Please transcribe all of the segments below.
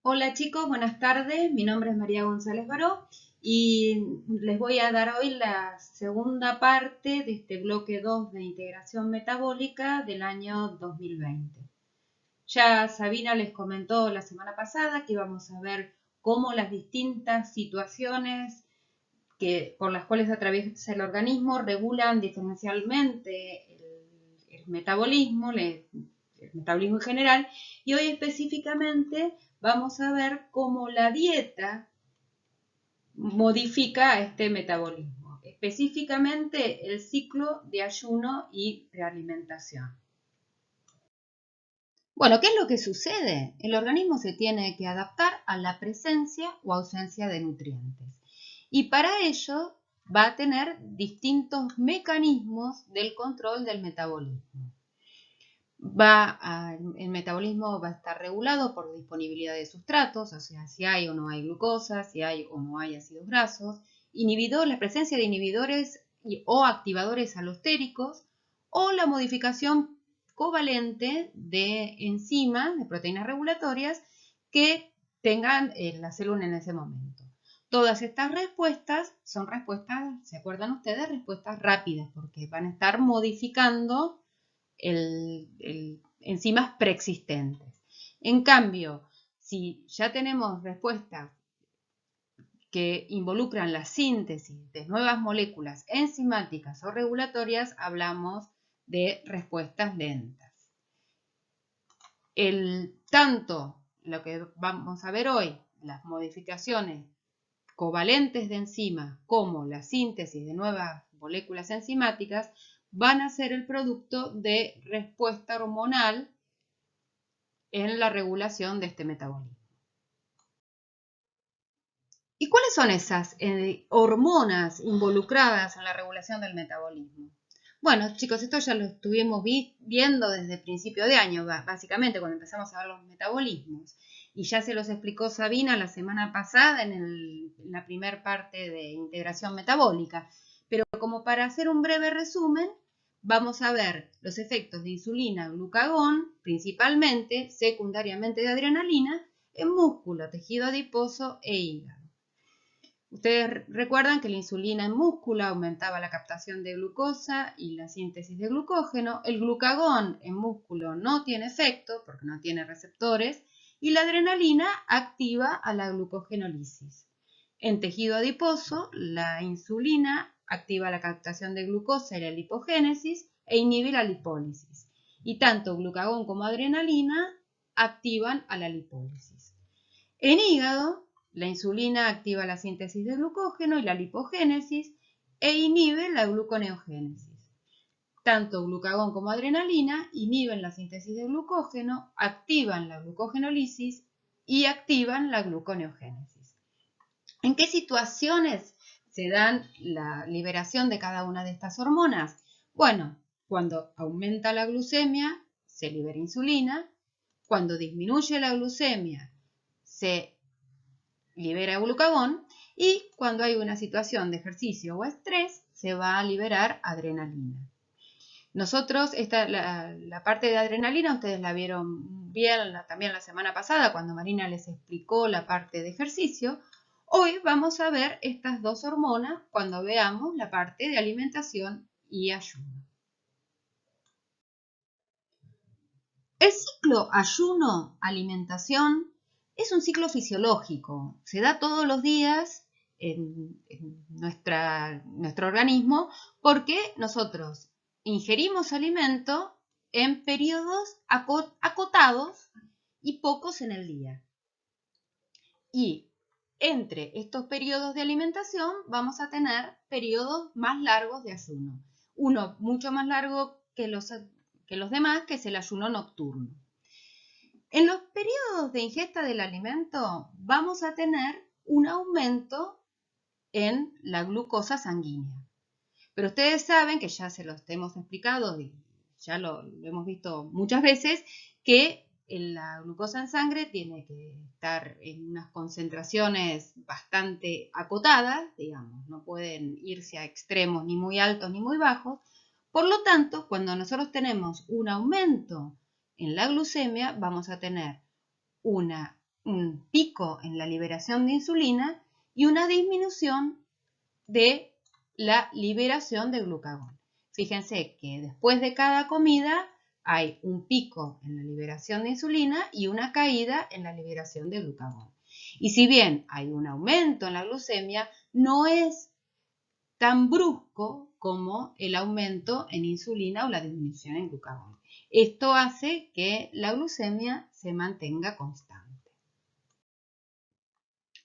Hola chicos, buenas tardes. Mi nombre es María González Baró y les voy a dar hoy la segunda parte de este bloque 2 de integración metabólica del año 2020. Ya Sabina les comentó la semana pasada que íbamos a ver cómo las distintas situaciones por las cuales atraviesa el organismo regulan diferencialmente el metabolismo, el metabolismo en general, y hoy específicamente vamos a ver cómo la dieta modifica este metabolismo, específicamente el ciclo de ayuno y realimentación. Bueno, ¿qué es lo que sucede? El organismo se tiene que adaptar a la presencia o ausencia de nutrientes. Y para ello va a tener distintos mecanismos del control del metabolismo. El metabolismo va a estar regulado por disponibilidad de sustratos, o sea, si hay o no hay glucosa, si hay o no hay ácidos grasos, la presencia de inhibidores o activadores alostéricos, o la modificación covalente de enzimas, de proteínas regulatorias, que tengan la célula en ese momento. Todas estas respuestas son respuestas, ¿se acuerdan ustedes? Respuestas rápidas, porque van a estar modificando enzimas preexistentes. En cambio, si ya tenemos respuestas que involucran la síntesis de nuevas moléculas enzimáticas o regulatorias, hablamos de respuestas lentas. Tanto lo que vamos a ver hoy, las modificaciones covalentes de enzimas como la síntesis de nuevas moléculas enzimáticas, van a ser el producto de respuesta hormonal en la regulación de este metabolismo. ¿Y cuáles son esas hormonas involucradas en la regulación del metabolismo? Bueno, chicos, esto ya lo estuvimos viendo desde el principio de año, básicamente cuando empezamos a ver los metabolismos. Y ya se los explicó Sabina la semana pasada en la primera parte de integración metabólica. Pero como para hacer un breve resumen, vamos a ver los efectos de insulina, glucagón, principalmente, secundariamente de adrenalina, en músculo, tejido adiposo e hígado. Ustedes recuerdan que la insulina en músculo aumentaba la captación de glucosa y la síntesis de glucógeno. El glucagón en músculo no tiene efecto porque no tiene receptores y la adrenalina activa a la glucogenólisis. En tejido adiposo, la insulina activa la captación de glucosa y la lipogénesis e inhibe la lipólisis. Y tanto glucagón como adrenalina activan a la lipólisis. En hígado, la insulina activa la síntesis de glucógeno y la lipogénesis e inhibe la gluconeogénesis. Tanto glucagón como adrenalina inhiben la síntesis de glucógeno, activan la glucogenólisis y activan la gluconeogénesis. ¿En qué situaciones se dan la liberación de cada una de estas hormonas? Bueno, cuando aumenta la glucemia, se libera insulina. Cuando disminuye la glucemia, se libera glucagón y cuando hay una situación de ejercicio o estrés se va a liberar adrenalina. Nosotros, la parte de adrenalina, ustedes la vieron bien también la semana pasada cuando Marina les explicó la parte de ejercicio. Hoy vamos a ver estas dos hormonas cuando veamos la parte de alimentación y ayuno. El ciclo ayuno-alimentación es un ciclo fisiológico, se da todos los días en nuestro organismo porque nosotros ingerimos alimento en periodos acotados y pocos en el día. Y entre estos periodos de alimentación vamos a tener periodos más largos de ayuno. Uno mucho más largo que los demás, que es el ayuno nocturno. En los periodos de ingesta del alimento vamos a tener un aumento en la glucosa sanguínea. Pero ustedes saben, que ya se los hemos explicado y ya lo hemos visto muchas veces, que la glucosa en sangre tiene que estar en unas concentraciones bastante acotadas, digamos, no pueden irse a extremos ni muy altos ni muy bajos. Por lo tanto, cuando nosotros tenemos un aumento en la glucemia, vamos a tener una un pico en la liberación de insulina y una disminución de la liberación de glucagón. Fíjense que después de cada comida hay un pico en la liberación de insulina y una caída en la liberación de glucagón. Y si bien hay un aumento en la glucemia, no es tan brusco como el aumento en insulina o la disminución en glucagón. Esto hace que la glucemia se mantenga constante.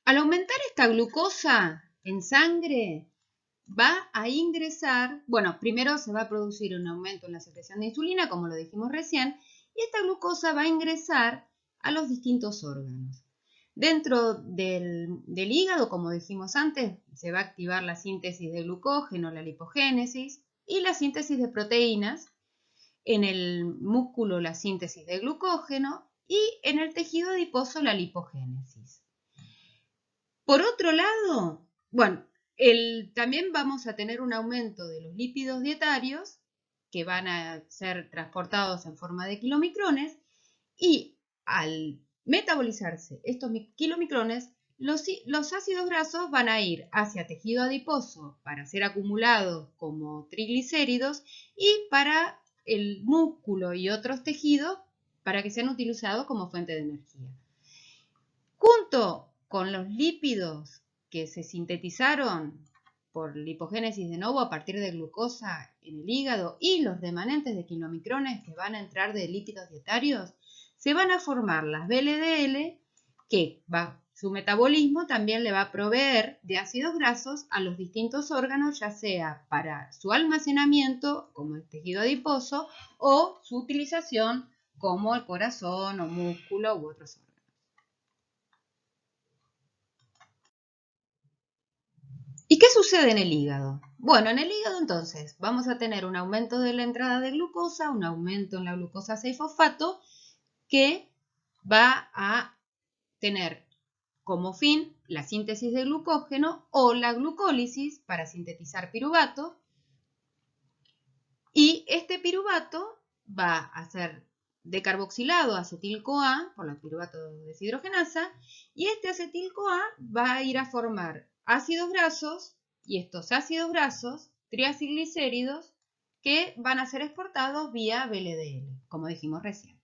Al aumentar esta glucosa en sangre, va a ingresar, bueno, primero se va a producir un aumento en la secreción de insulina, como lo dijimos recién, y esta glucosa va a ingresar a los distintos órganos. Dentro del hígado, como dijimos antes, se va a activar la síntesis de glucógeno, la lipogénesis y la síntesis de proteínas. En el músculo, la síntesis de glucógeno y en el tejido adiposo, la lipogénesis. Por otro lado, bueno, también vamos a tener un aumento de los lípidos dietarios que van a ser transportados en forma de kilomicrones y al metabolizarse estos kilomicrones, los ácidos grasos van a ir hacia tejido adiposo para ser acumulados como triglicéridos y para el músculo y otros tejidos para que sean utilizados como fuente de energía. Junto con los lípidos que se sintetizaron por lipogénesis de novo a partir de glucosa en el hígado y los remanentes de kilomicrones que van a entrar de lípidos dietarios, se van a formar las VLDL que su metabolismo también le va a proveer de ácidos grasos a los distintos órganos, ya sea para su almacenamiento como el tejido adiposo o su utilización como el corazón o músculo u otros órganos. ¿Y qué sucede en el hígado? Bueno, en el hígado entonces vamos a tener un aumento de la entrada de glucosa, un aumento en la glucosa 6-fosfato que va a tener como fin la síntesis de glucógeno o la glucólisis para sintetizar piruvato. Y este piruvato va a ser decarboxilado a acetil-CoA por la piruvato deshidrogenasa y este acetil-CoA va a ir a formar ácidos grasos y estos ácidos grasos, triacilglicéridos, que van a ser exportados vía VLDL, como dijimos recién.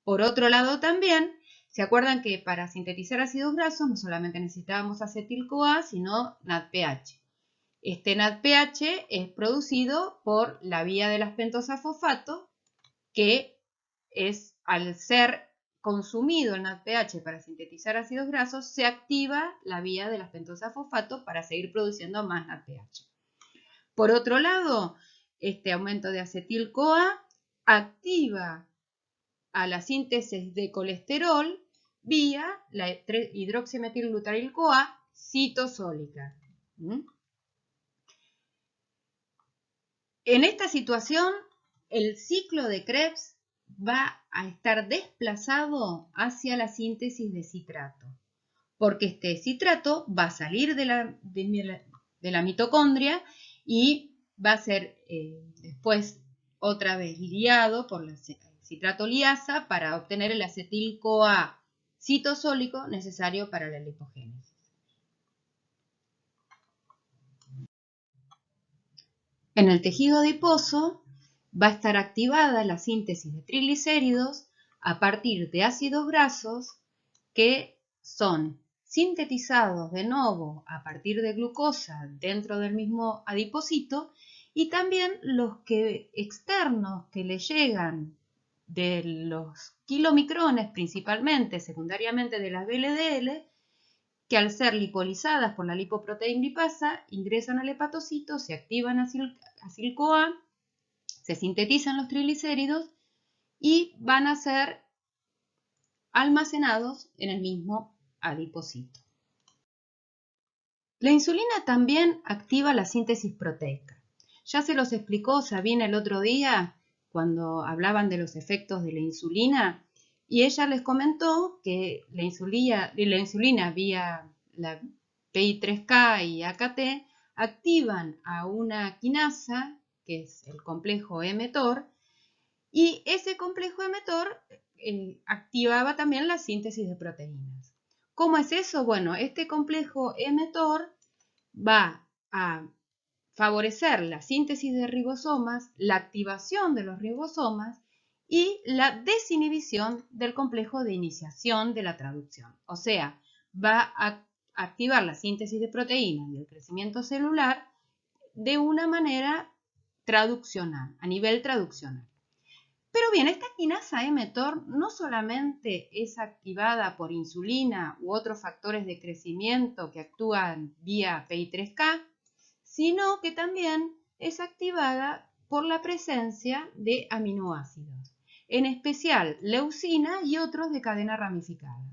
Por otro lado también, ¿se acuerdan que para sintetizar ácidos grasos no solamente necesitábamos acetil-CoA, sino NADPH? Este NADPH es producido por la vía del pentosafosfato, que es, al ser consumido el NADPH para sintetizar ácidos grasos, se activa la vía del pentosafosfato para seguir produciendo más NADPH. Por otro lado, este aumento de acetil-CoA activa a la síntesis de colesterol vía la hidroximetilglutaryl-CoA citosólica. En esta situación, el ciclo de Krebs va a estar desplazado hacia la síntesis de citrato, porque este citrato va a salir de la mitocondria y va a ser después otra vez liado por la citrato liasa para obtener el acetil-CoA citosólico necesario para la lipogénesis. En el tejido adiposo va a estar activada la síntesis de triglicéridos a partir de ácidos grasos que son sintetizados de nuevo a partir de glucosa dentro del mismo adipocito y también los externos que le llegan de los kilomicrones, principalmente, secundariamente de las VLDL, que al ser lipolizadas por la lipoproteína lipasa, ingresan al hepatocito, se activan acil-CoA, se sintetizan los triglicéridos y van a ser almacenados en el mismo adipocito. La insulina también activa la síntesis proteica. Ya se los explicó Sabina el otro día cuando hablaban de los efectos de la insulina y ella les comentó que la insulina vía la PI3K y AKT activan a una quinasa, que es el complejo mTOR, y ese complejo mTOR activaba también la síntesis de proteínas. ¿Cómo es eso? Bueno, este complejo mTOR va a favorecer la síntesis de ribosomas, la activación de los ribosomas y la desinhibición del complejo de iniciación de la traducción. O sea, va a activar la síntesis de proteínas y el crecimiento celular de una manera traduccional, a nivel traduccional. Pero bien, esta quinasa mTOR no solamente es activada por insulina u otros factores de crecimiento que actúan vía PI3K, sino que también es activada por la presencia de aminoácidos, en especial leucina y otros de cadena ramificada.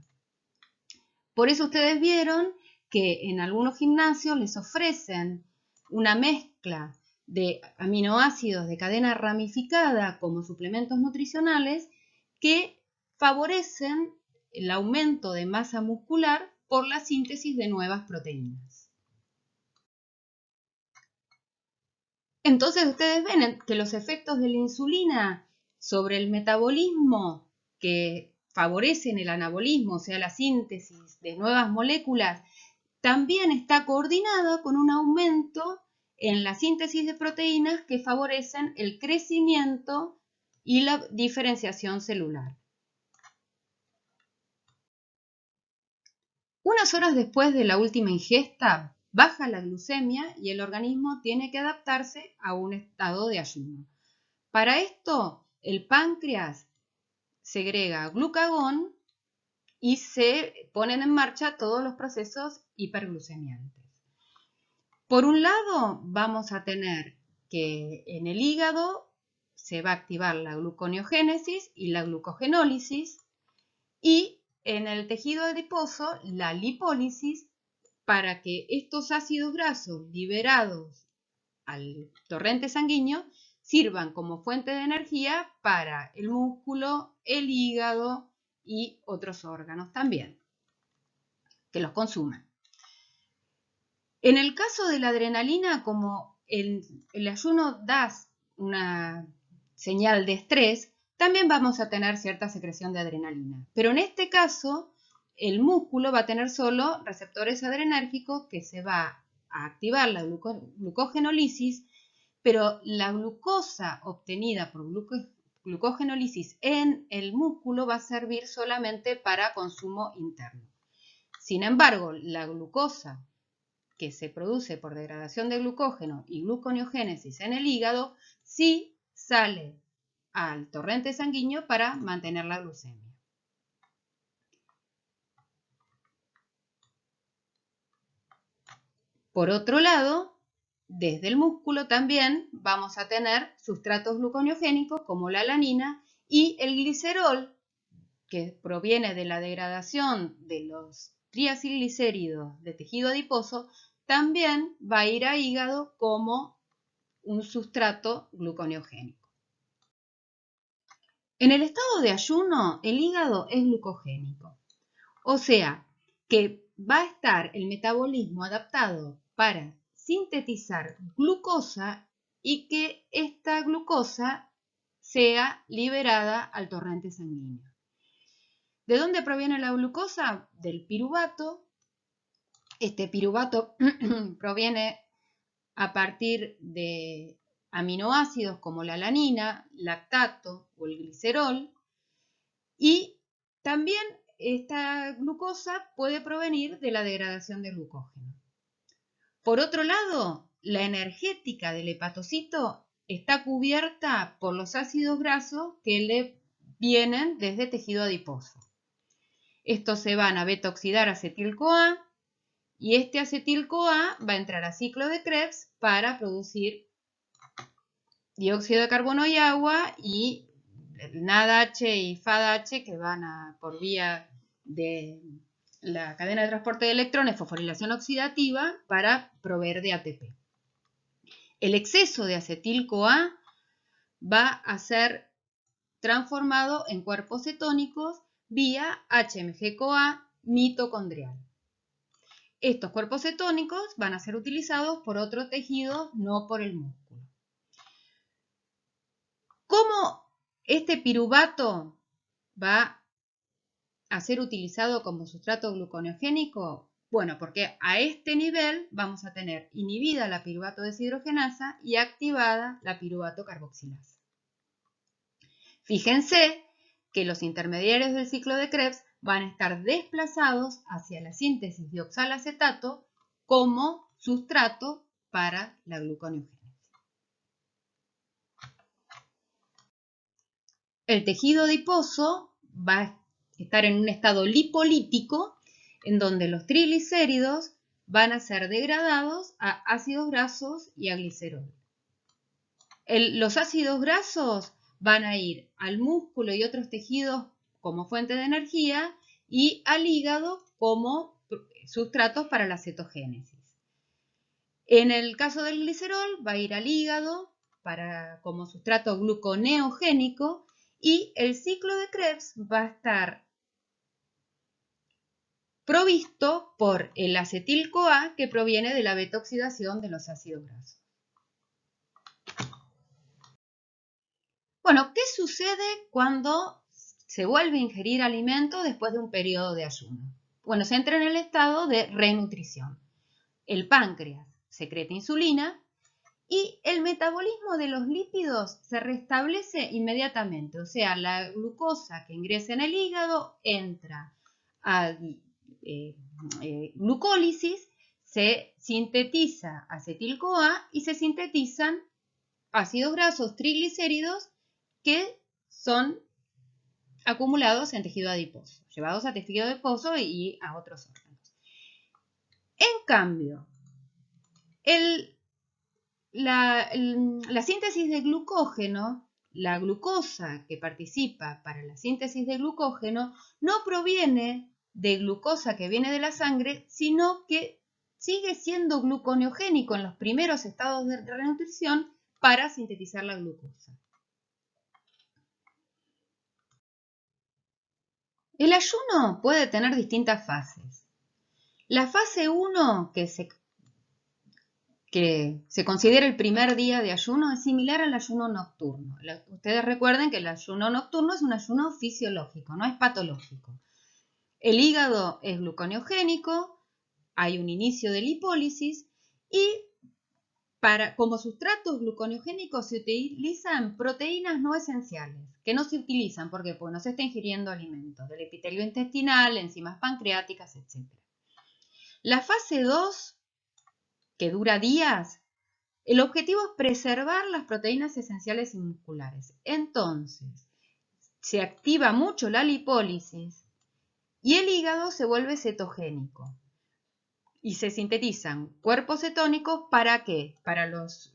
Por eso ustedes vieron que en algunos gimnasios les ofrecen una mezcla de aminoácidos de cadena ramificada como suplementos nutricionales que favorecen el aumento de masa muscular por la síntesis de nuevas proteínas. Entonces ustedes ven que los efectos de la insulina sobre el metabolismo que favorecen el anabolismo, o sea, la síntesis de nuevas moléculas, también está coordinada con un aumento en la síntesis de proteínas que favorecen el crecimiento y la diferenciación celular. Unas horas después de la última ingesta, baja la glucemia y el organismo tiene que adaptarse a un estado de ayuno. Para esto, el páncreas segrega glucagón y se ponen en marcha todos los procesos hiperglucemiantes. Por un lado, vamos a tener que en el hígado se va a activar la gluconeogénesis y la glucogenólisis y en el tejido adiposo la lipólisis para que estos ácidos grasos liberados al torrente sanguíneo sirvan como fuente de energía para el músculo, el hígado y otros órganos también que los consumen. En el caso de la adrenalina, como el ayuno da una señal de estrés, también vamos a tener cierta secreción de adrenalina. Pero en este caso, el músculo va a tener solo receptores adrenérgicos que se va a activar la glucogenólisis, pero la glucosa obtenida por glucogenólisis en el músculo va a servir solamente para consumo interno. Sin embargo, la glucosa que se produce por degradación de glucógeno y gluconeogénesis en el hígado, sí sale al torrente sanguíneo para mantener la glucemia. Por otro lado, desde el músculo también vamos a tener sustratos gluconeogénicos como la alanina y el glicerol, que proviene de la degradación de los triacilglicéridos de tejido adiposo, también va a ir a hígado como un sustrato gluconeogénico. En el estado de ayuno, el hígado es glucogénico, o sea que va a estar el metabolismo adaptado para sintetizar glucosa y que esta glucosa sea liberada al torrente sanguíneo. ¿De dónde proviene la glucosa? Del piruvato. Este piruvato proviene a partir de aminoácidos como la alanina, lactato o el glicerol, y también esta glucosa puede provenir de la degradación de glucógeno. Por otro lado, la energética del hepatocito está cubierta por los ácidos grasos que le vienen desde tejido adiposo. Estos se van a beta-oxidar acetil-CoA y este acetil-CoA va a entrar a ciclo de Krebs para producir dióxido de carbono y agua y NADH y FADH que van por vía de la cadena de transporte de electrones, fosforilación oxidativa, para proveer de ATP. El exceso de acetil-CoA va a ser transformado en cuerpos cetónicos vía HMG-CoA mitocondrial. Estos cuerpos cetónicos van a ser utilizados por otros tejidos, no por el músculo. ¿Cómo este piruvato va a ser utilizado como sustrato gluconeogénico? Bueno, porque a este nivel vamos a tener inhibida la piruvato deshidrogenasa y activada la piruvato carboxilasa. Fíjense que los intermediarios del ciclo de Krebs van a estar desplazados hacia la síntesis de oxalacetato como sustrato para la gluconeogénesis. El tejido adiposo va a estar en un estado lipolítico en donde los triglicéridos van a ser degradados a ácidos grasos y a glicerol. Los ácidos grasos van a ir al músculo y otros tejidos como fuente de energía y al hígado como sustratos para la cetogénesis. En el caso del glicerol va a ir al hígado como sustrato gluconeogénico y el ciclo de Krebs va a estar provisto por el acetil-CoA que proviene de la beta-oxidación de los ácidos grasos. Bueno, ¿qué sucede cuando se vuelve a ingerir alimento después de un periodo de ayuno? Bueno, se entra en el estado de renutrición. El páncreas secreta insulina y el metabolismo de los lípidos se restablece inmediatamente. O sea, la glucosa que ingresa en el hígado entra a glucólisis, se sintetiza acetil-CoA y se sintetizan ácidos grasos triglicéridos que son acumulados en tejido adiposo, llevados a tejido adiposo y a otros órganos. En cambio, la síntesis de glucógeno, la glucosa que participa para la síntesis de glucógeno, no proviene de glucosa que viene de la sangre, sino que sigue siendo gluconeogénico en los primeros estados de renutrición para sintetizar la glucosa. El ayuno puede tener distintas fases. La fase 1, que se considera el primer día de ayuno, es similar al ayuno nocturno. Ustedes recuerden que el ayuno nocturno es un ayuno fisiológico, no es patológico. El hígado es gluconeogénico, hay un inicio de lipólisis y como sustratos gluconeogénicos se utilizan proteínas no esenciales, que no se utilizan porque no se está ingiriendo alimentos del epitelio intestinal, enzimas pancreáticas, etc. La fase 2, que dura días, el objetivo es preservar las proteínas esenciales y musculares. Entonces, se activa mucho la lipólisis y el hígado se vuelve cetogénico. Y se sintetizan cuerpos cetónicos ¿para qué? Para los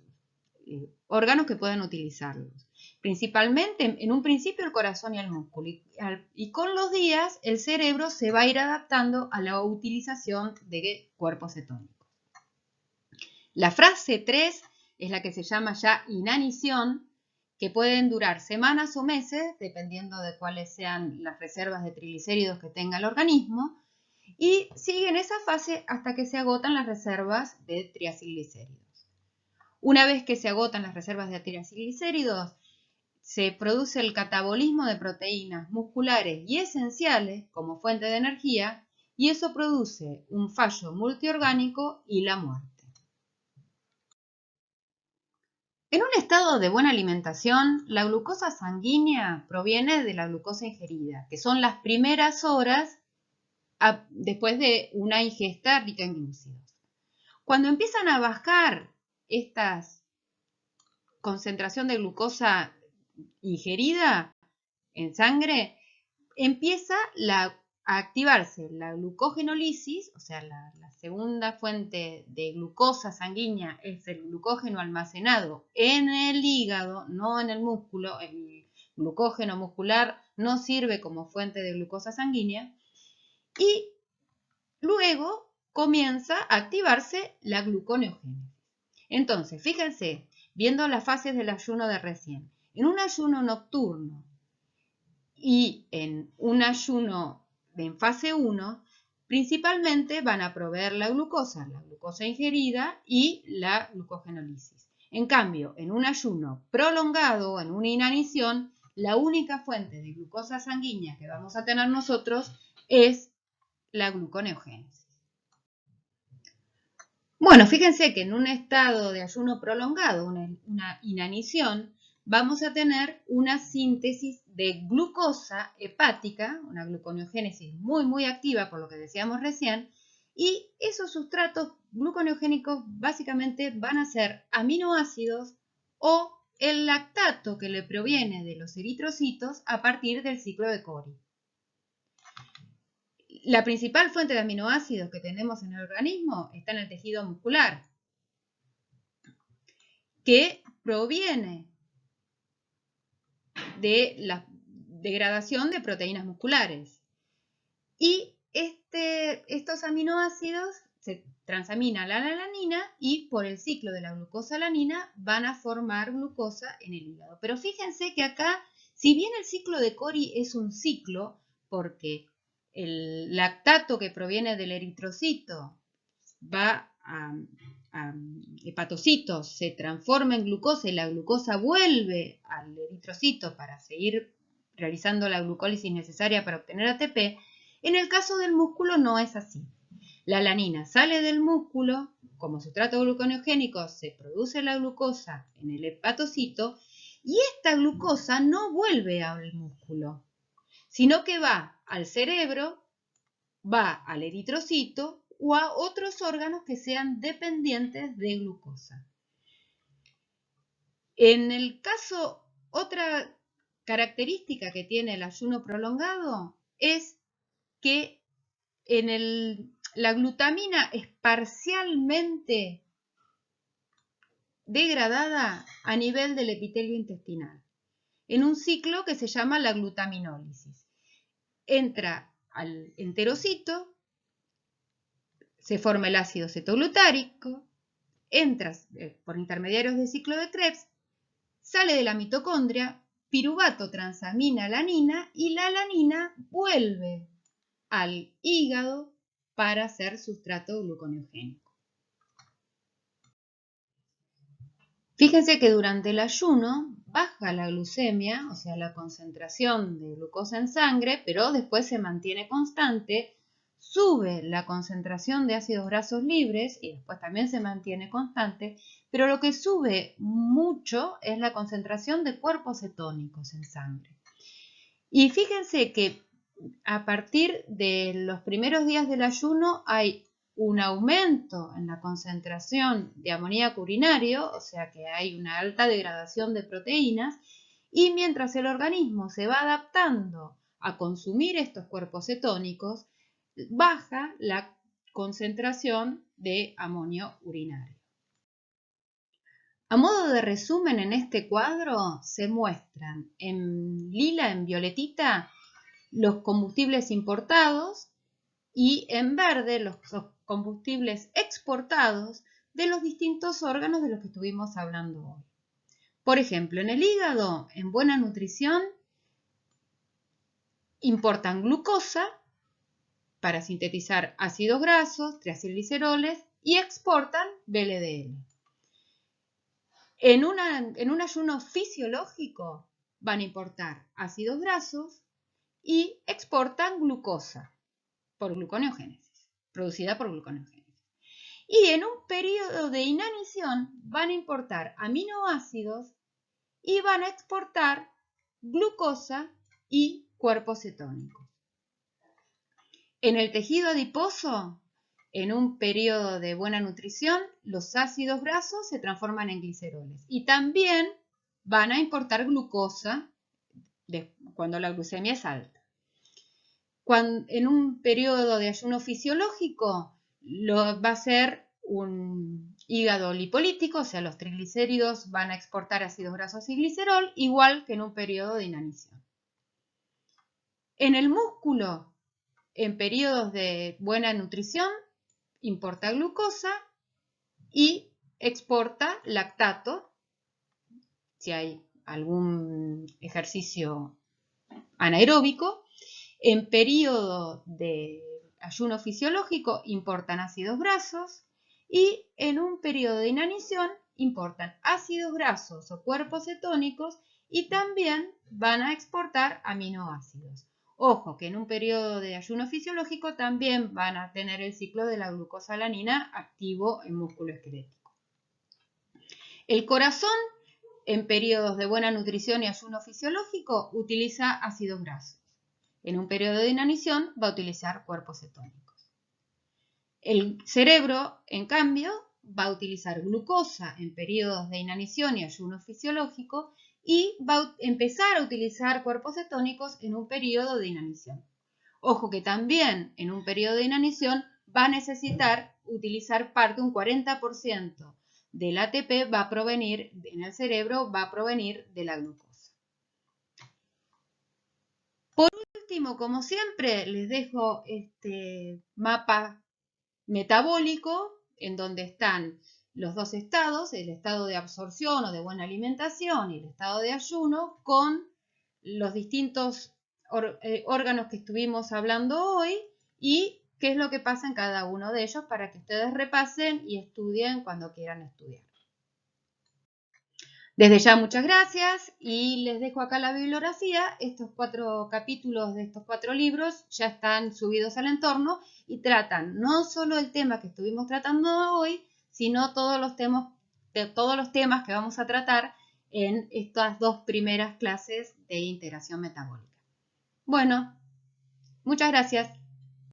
órganos que puedan utilizarlos. Principalmente, en un principio, el corazón y el músculo. Y con los días, el cerebro se va a ir adaptando a la utilización de cuerpos cetónicos. La fase 3 es la que se llama ya inanición, que pueden durar semanas o meses, dependiendo de cuáles sean las reservas de triglicéridos que tenga el organismo, y sigue en esa fase hasta que se agotan las reservas de triacilglicéridos. Una vez que se agotan las reservas de triacilglicéridos, se produce el catabolismo de proteínas musculares y esenciales como fuente de energía, y eso produce un fallo multiorgánico y la muerte. En un estado de buena alimentación, la glucosa sanguínea proviene de la glucosa ingerida, que son las primeras horas después de una ingesta rica en glúcidos. Cuando empiezan a bajar esta concentración de glucosa ingerida en sangre, empieza a activarse la glucogenólisis, o sea, la segunda fuente de glucosa sanguínea es el glucógeno almacenado en el hígado, no en el músculo. El glucógeno muscular no sirve como fuente de glucosa sanguínea. Y luego comienza a activarse la gluconeogénesis. Entonces, fíjense, viendo las fases del ayuno de recién, en un ayuno nocturno y en un ayuno en fase 1, principalmente van a proveer la glucosa ingerida y la glucogenólisis. En cambio, en un ayuno prolongado, en una inanición, la única fuente de glucosa sanguínea que vamos a tener nosotros es la gluconeogénesis. Bueno, fíjense que en un estado de ayuno prolongado, una inanición, vamos a tener una síntesis de glucosa hepática, una gluconeogénesis muy activa, por lo que decíamos recién, y esos sustratos gluconeogénicos básicamente van a ser aminoácidos o el lactato que le proviene de los eritrocitos a partir del ciclo de Cori. La principal fuente de aminoácidos que tenemos en el organismo está en el tejido muscular, que proviene de la degradación de proteínas musculares. Y estos aminoácidos se transaminan a la alanina y por el ciclo de la glucosalanina van a formar glucosa en el hígado. Pero fíjense que acá, si bien el ciclo de Cori es un ciclo, porque el lactato que proviene del eritrocito va a hepatocitos, se transforma en glucosa y la glucosa vuelve al eritrocito para seguir realizando la glucólisis necesaria para obtener ATP, en el caso del músculo no es así. La alanina sale del músculo, como sustrato gluconeogénico se produce la glucosa en el hepatocito y esta glucosa no vuelve al músculo, sino que va al cerebro, va al eritrocito o a otros órganos que sean dependientes de glucosa. En el caso, otra característica que tiene el ayuno prolongado es que la glutamina es parcialmente degradada a nivel del epitelio intestinal, en un ciclo que se llama la glutaminólisis. Entra al enterocito, se forma el ácido cetoglutárico, entra por intermediarios del ciclo de Krebs, sale de la mitocondria, piruvato transamina alanina y la alanina vuelve al hígado para ser sustrato gluconeogénico. Fíjense que durante el ayuno baja la glucemia, o sea, la concentración de glucosa en sangre, pero después se mantiene constante, sube la concentración de ácidos grasos libres y después también se mantiene constante, pero lo que sube mucho es la concentración de cuerpos cetónicos en sangre. Y fíjense que a partir de los primeros días del ayuno hay un aumento en la concentración de amoníaco urinario, o sea que hay una alta degradación de proteínas, y mientras el organismo se va adaptando a consumir estos cuerpos cetónicos, baja la concentración de amonio urinario. A modo de resumen, en este cuadro se muestran en lila, en violetita, los combustibles importados y en verde los combustibles exportados de los distintos órganos de los que estuvimos hablando hoy. Por ejemplo, en el hígado, en buena nutrición, importan glucosa para sintetizar ácidos grasos, triacilgliceroles y exportan VLDL. En un ayuno fisiológico van a importar ácidos grasos y exportan glucosa por gluconeogénesis, producida por gluconeogénesis. Y en un periodo de inanición van a importar aminoácidos y van a exportar glucosa y cuerpos cetónicos. En el tejido adiposo, en un periodo de buena nutrición, los ácidos grasos se transforman en gliceroles y también van a importar glucosa cuando la glucemia es alta. En un periodo de ayuno fisiológico va a ser un hígado lipolítico, o sea, los triglicéridos van a exportar ácidos grasos y glicerol, igual que en un periodo de inanición. En el músculo, en periodos de buena nutrición, importa glucosa y exporta lactato, si hay algún ejercicio anaeróbico. En periodo de ayuno fisiológico importan ácidos grasos y en un periodo de inanición importan ácidos grasos o cuerpos cetónicos y también van a exportar aminoácidos. Ojo, que en un periodo de ayuno fisiológico también van a tener el ciclo de la glucosalanina activo en músculo esquelético. El corazón, en periodos de buena nutrición y ayuno fisiológico, utiliza ácidos grasos. En un periodo de inanición va a utilizar cuerpos cetónicos. El cerebro, en cambio, va a utilizar glucosa en periodos de inanición y ayuno fisiológico y va a empezar a utilizar cuerpos cetónicos en un periodo de inanición. Ojo que también en un periodo de inanición va a necesitar utilizar parte, un 40% del ATP va a provenir, en el cerebro va a provenir de la glucosa. Por último, como siempre, les dejo este mapa metabólico en donde están los dos estados, el estado de absorción o de buena alimentación y el estado de ayuno, con los distintos órganos que estuvimos hablando hoy y qué es lo que pasa en cada uno de ellos para que ustedes repasen y estudien cuando quieran estudiar. Desde ya muchas gracias y les dejo acá la bibliografía. Estos 4 capítulos de estos 4 libros ya están subidos al entorno y tratan no solo el tema que estuvimos tratando hoy, sino todos los temas que vamos a tratar en estas 2 primeras clases de integración metabólica. Bueno, muchas gracias.